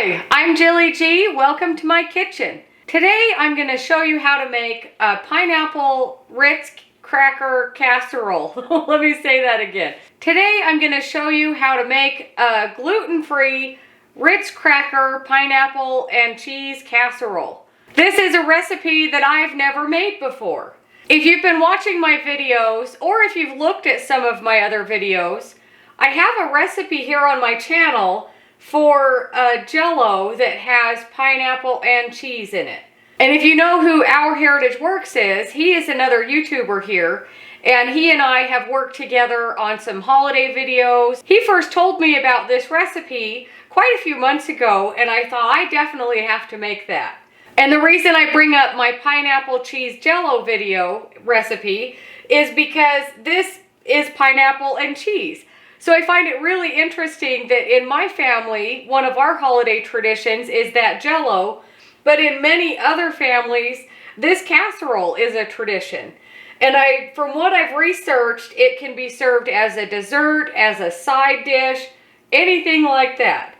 Hi, I'm Jilly G. Welcome to my kitchen. Today I'm going to show you how to make a pineapple Ritz cracker casserole. Let me say that again. Today I'm going to show you how to make a gluten-free Ritz cracker pineapple and cheese casserole. This is a recipe that I've never made before. If you've been watching my videos, or if you've looked at some of my other videos, I have a recipe here on my channel for a Jell-O that has pineapple and cheese in it. And if you know who Our Heritage Works is, he is another YouTuber here, and he and I have worked together on some holiday videos. He first told me about this recipe quite a few months ago, and I thought I definitely have to make that. And the reason I bring up my pineapple cheese Jell-O video recipe is because this is pineapple and cheese. So I find it really interesting that in my family, one of our holiday traditions is that Jell-O, but in many other families, this casserole is a tradition. And from what I've researched, it can be served as a dessert, as a side dish, anything like that.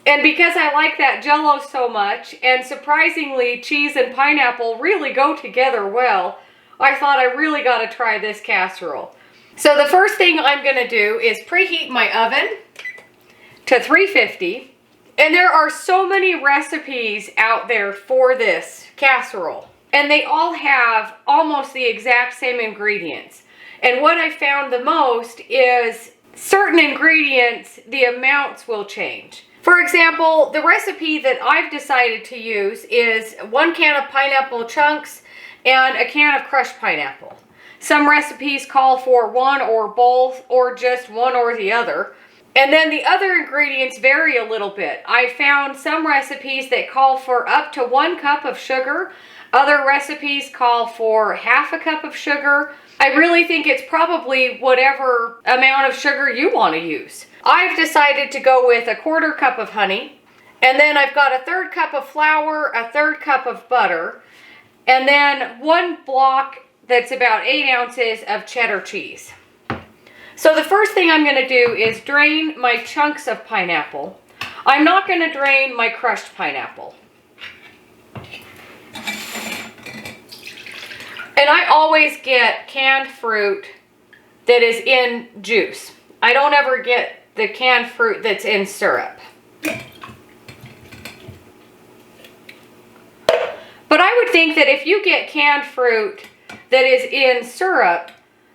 And because I like that Jell-O so much, and surprisingly, cheese and pineapple really go together well, I thought I really got to try this casserole. So the first thing I'm going to do is preheat my oven to 350. And there are so many recipes out there for this casserole. And they all have almost the exact same ingredients. And what I found the most is certain ingredients, the amounts will change. For example, the recipe that I've decided to use is 1 can of pineapple chunks and a can of crushed pineapple. Some recipes call for one or both, or just one or the other. And then the other ingredients vary a little bit. I found some recipes that call for up to 1 cup of sugar. Other recipes call for half a cup of sugar. I really think it's probably whatever amount of sugar you want to use. I've decided to go with 1/4 cup of honey. And then I've got 1/3 cup of flour, 1/3 cup of butter, and then 1 block that's about 8 ounces of cheddar cheese. So the first thing I'm going to do is drain my chunks of pineapple. I'm not going to drain my crushed pineapple. And I always get canned fruit that is in juice. I don't ever get the canned fruit that's in syrup. But I would think that if you get canned fruit that is in syrup,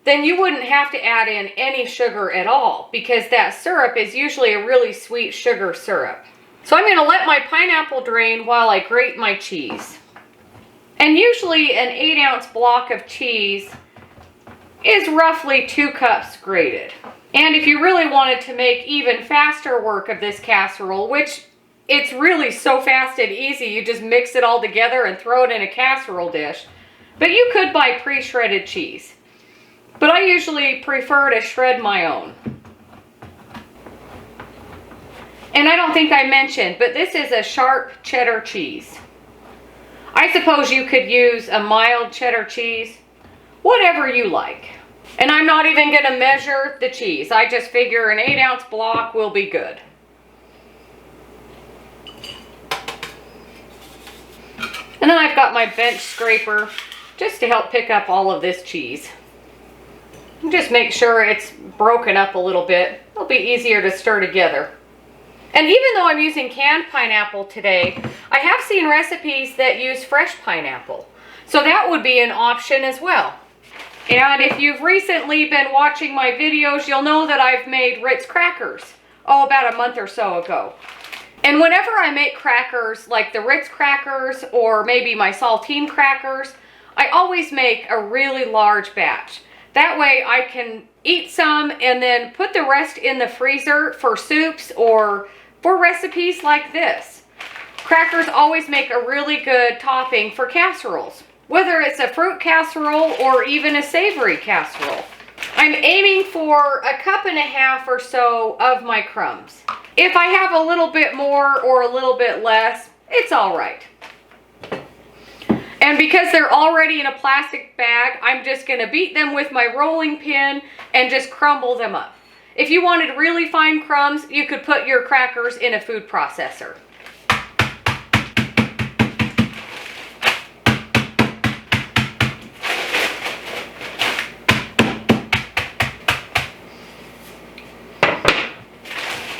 then you wouldn't have to add in any sugar at all, because that syrup is usually a really sweet sugar syrup. So I'm going to let my pineapple drain while I grate my cheese. And usually an 8-ounce block of cheese is roughly 2 cups grated. And if you really wanted to make even faster work of this casserole, which it's really so fast and easy, you just mix it all together and throw it in a casserole dish. But you could buy pre-shredded cheese. But I usually prefer to shred my own. And I don't think I mentioned, but this is a Sharp Cheddar Cheese. I suppose you could use a mild cheddar cheese, whatever you like. And I'm not even going to measure the cheese. I just figure an 8-ounce block will be good. And then I've got my bench scraper just to help pick up all of this cheese. Just make sure it's broken up a little bit. It'll be easier to stir together. And even though I'm using canned pineapple today, I have seen recipes that use fresh pineapple. So that would be an option as well. And if you've recently been watching my videos, you'll know that I've made Ritz crackers, about a month or so ago. And whenever I make crackers, like the Ritz crackers or maybe my saltine crackers, I always make a really large batch. That way I can eat some and then put the rest in the freezer for soups or for recipes like this. Crackers always make a really good topping for casseroles, whether it's a fruit casserole or even a savory casserole. I'm aiming for 1.5 cups or so of my crumbs. If I have a little bit more or a little bit less, it's all right. And because they're already in a plastic bag, I'm just going to beat them with my rolling pin and just crumble them up. If you wanted really fine crumbs, you could put your crackers in a food processor.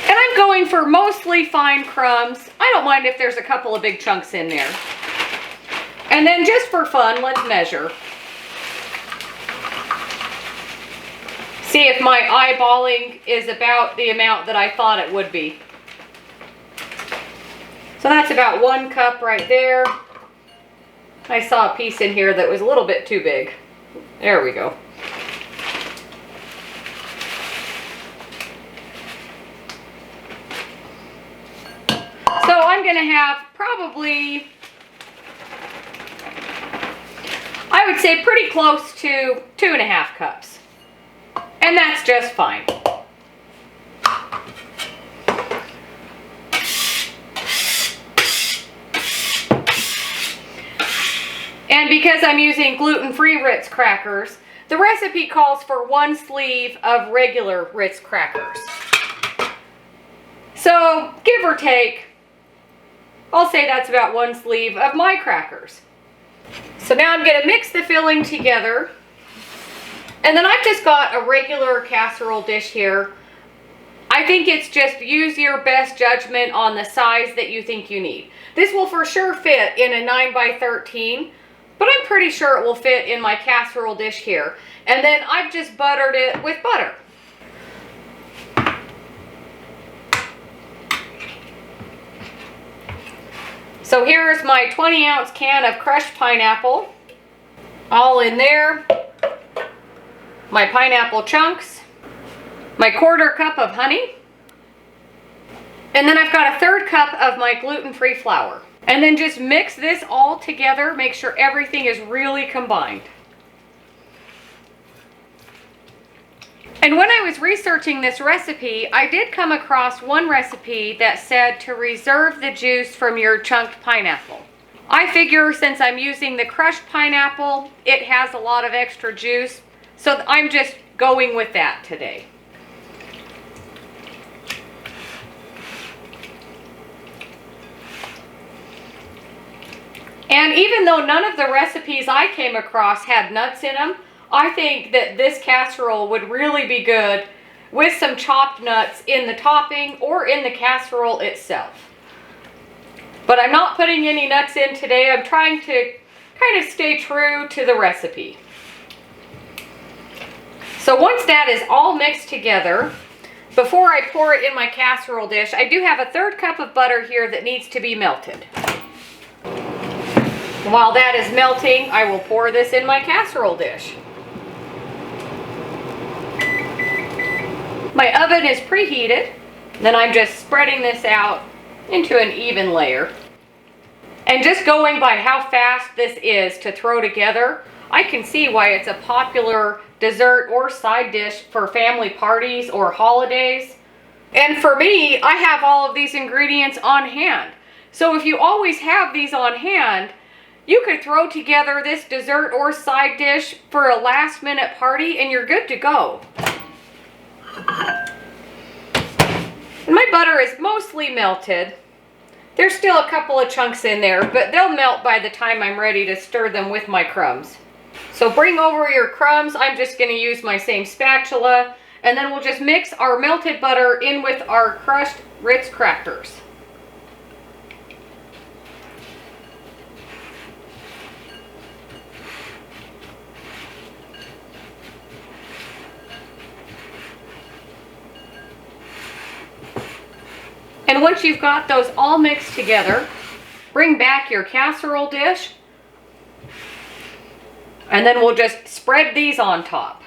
And I'm going for mostly fine crumbs. I don't mind if there's a couple of big chunks in there. And then just for fun, let's measure. See if my eyeballing is about the amount that I thought it would be. So that's about 1 cup right there. I saw a piece in here that was a little bit too big. There we go. So I'm going to have probably, I would say pretty close to 2.5 cups. And that's just fine. And because I'm using gluten-free Ritz crackers, the recipe calls for 1 sleeve of regular Ritz crackers. So, give or take, I'll say that's about 1 sleeve of my crackers. So now I'm going to mix the filling together. And then I've just got a regular casserole dish here. I think it's just use your best judgment on the size that you think you need. This will for sure fit in a 9x13, but I'm pretty sure it will fit in my casserole dish here. And then I've just buttered it with butter. So here's my 20-ounce can of crushed pineapple, all in there. My pineapple chunks, my 1/4 cup of honey, and then I've got a 1/3 cup of my gluten-free flour. And then just mix this all together, make sure everything is really combined. And when I was researching this recipe, I did come across one recipe that said to reserve the juice from your chunked pineapple. I figure since I'm using the crushed pineapple, it has a lot of extra juice. So I'm just going with that today. And even though none of the recipes I came across had nuts in them, I think that this casserole would really be good with some chopped nuts in the topping or in the casserole itself. But I'm not putting any nuts in today. I'm trying to kind of stay true to the recipe. So once that is all mixed together, before I pour it in my casserole dish, I do have a 1/3 cup of butter here that needs to be melted. While that is melting, I will pour this in my casserole dish. My oven is preheated. Then I'm just spreading this out into an even layer. And just going by how fast this is to throw together, I can see why it's a popular dessert or side dish for family parties or holidays. And for me, I have all of these ingredients on hand. So if you always have these on hand, you could throw together this dessert or side dish for a last minute party and you're good to go. And my butter is mostly melted. There's still a couple of chunks in there, but they'll melt by the time I'm ready to stir them with my crumbs. So bring over your crumbs. I'm just going to use my same spatula, and then we'll just mix our melted butter in with our crushed Ritz crackers. And once you've got those all mixed together, bring back your casserole dish, and then we'll just spread these on top.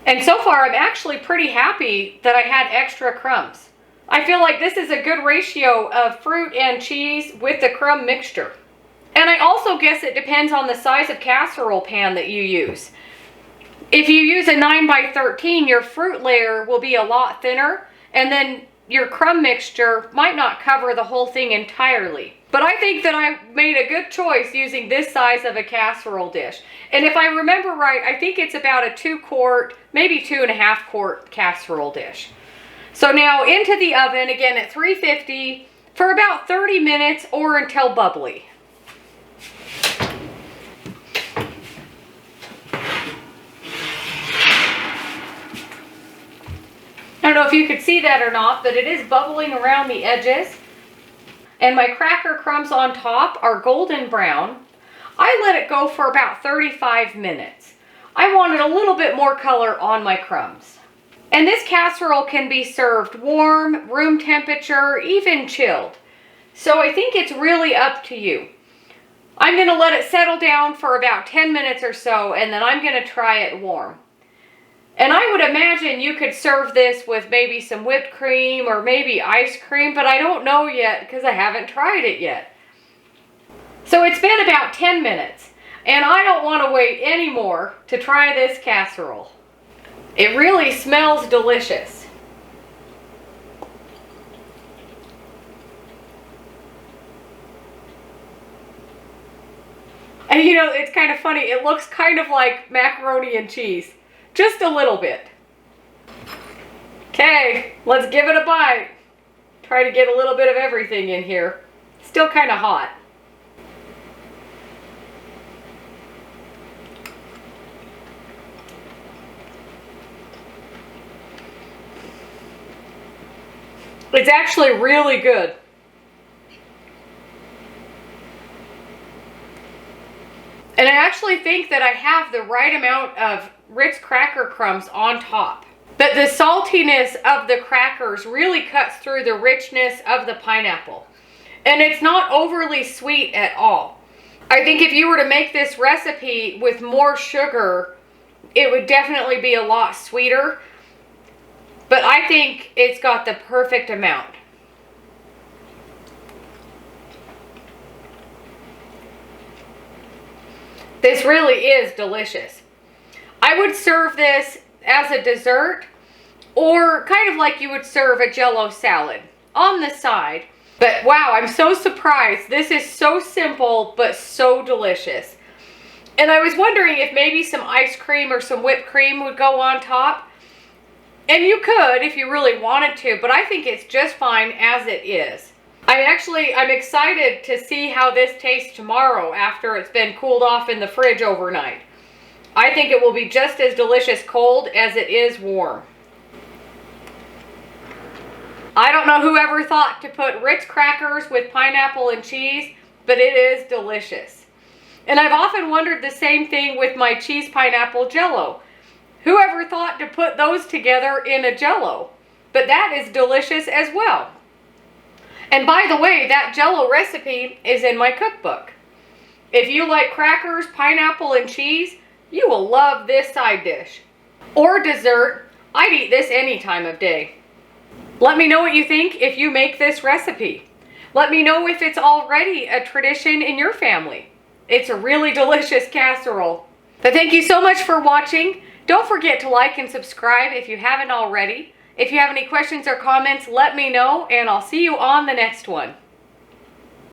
And so far, I'm actually pretty happy that I had extra crumbs. I feel like this is a good ratio of fruit and cheese with the crumb mixture. And I also guess it depends on the size of casserole pan that you use. If you use a 9x13, your fruit layer will be a lot thinner, and then your crumb mixture might not cover the whole thing entirely. But I think that I made a good choice using this size of a casserole dish. And if I remember right, I think it's about a 2-quart, maybe 2.5-quart casserole dish. So now into the oven, again at 350, for about 30 minutes or until bubbly. I don't know if you could see that or not, but it is bubbling around the edges. And my cracker crumbs on top are golden brown. I let it go for about 35 minutes. I wanted a little bit more color on my crumbs. And this casserole can be served warm, room temperature, even chilled. So I think it's really up to you. I'm going to let it settle down for about 10 minutes or so, and then I'm going to try it warm. And I would imagine you could serve this with maybe some whipped cream or maybe ice cream, but I don't know yet because I haven't tried it yet. So it's been about 10 minutes, and I don't want to wait anymore to try this casserole. It really smells delicious. And you know, it's kind of funny. It looks kind of like macaroni and cheese. Just a little bit. Okay, let's give it a bite. Try to get a little bit of everything in here. Still kind of hot. It's actually really good. And I actually think that I have the right amount of Ritz cracker crumbs on top. But the saltiness of the crackers really cuts through the richness of the pineapple. And it's not overly sweet at all. I think if you were to make this recipe with more sugar, it would definitely be a lot sweeter. But I think it's got the perfect amount. This really is delicious. I would serve this as a dessert or kind of like you would serve a Jell-O salad on the side. But wow, I'm so surprised. This is so simple but so delicious. And I was wondering if maybe some ice cream or some whipped cream would go on top. And you could if you really wanted to, but I think it's just fine as it is. I'm excited to see how this tastes tomorrow after it's been cooled off in the fridge overnight. I think it will be just as delicious cold as it is warm. I don't know whoever thought to put Ritz crackers with pineapple and cheese, but it is delicious. And I've often wondered the same thing with my cheese pineapple Jell-O. Whoever thought to put those together in a Jell-O? But that is delicious as well. And by the way, that Jell-O recipe is in my cookbook. If you like crackers, pineapple, and cheese, you will love this side dish. Or dessert. I'd eat this any time of day. Let me know what you think if you make this recipe. Let me know if it's already a tradition in your family. It's a really delicious casserole. But thank you so much for watching. Don't forget to like and subscribe if you haven't already. If you have any questions or comments, let me know, and I'll see you on the next one.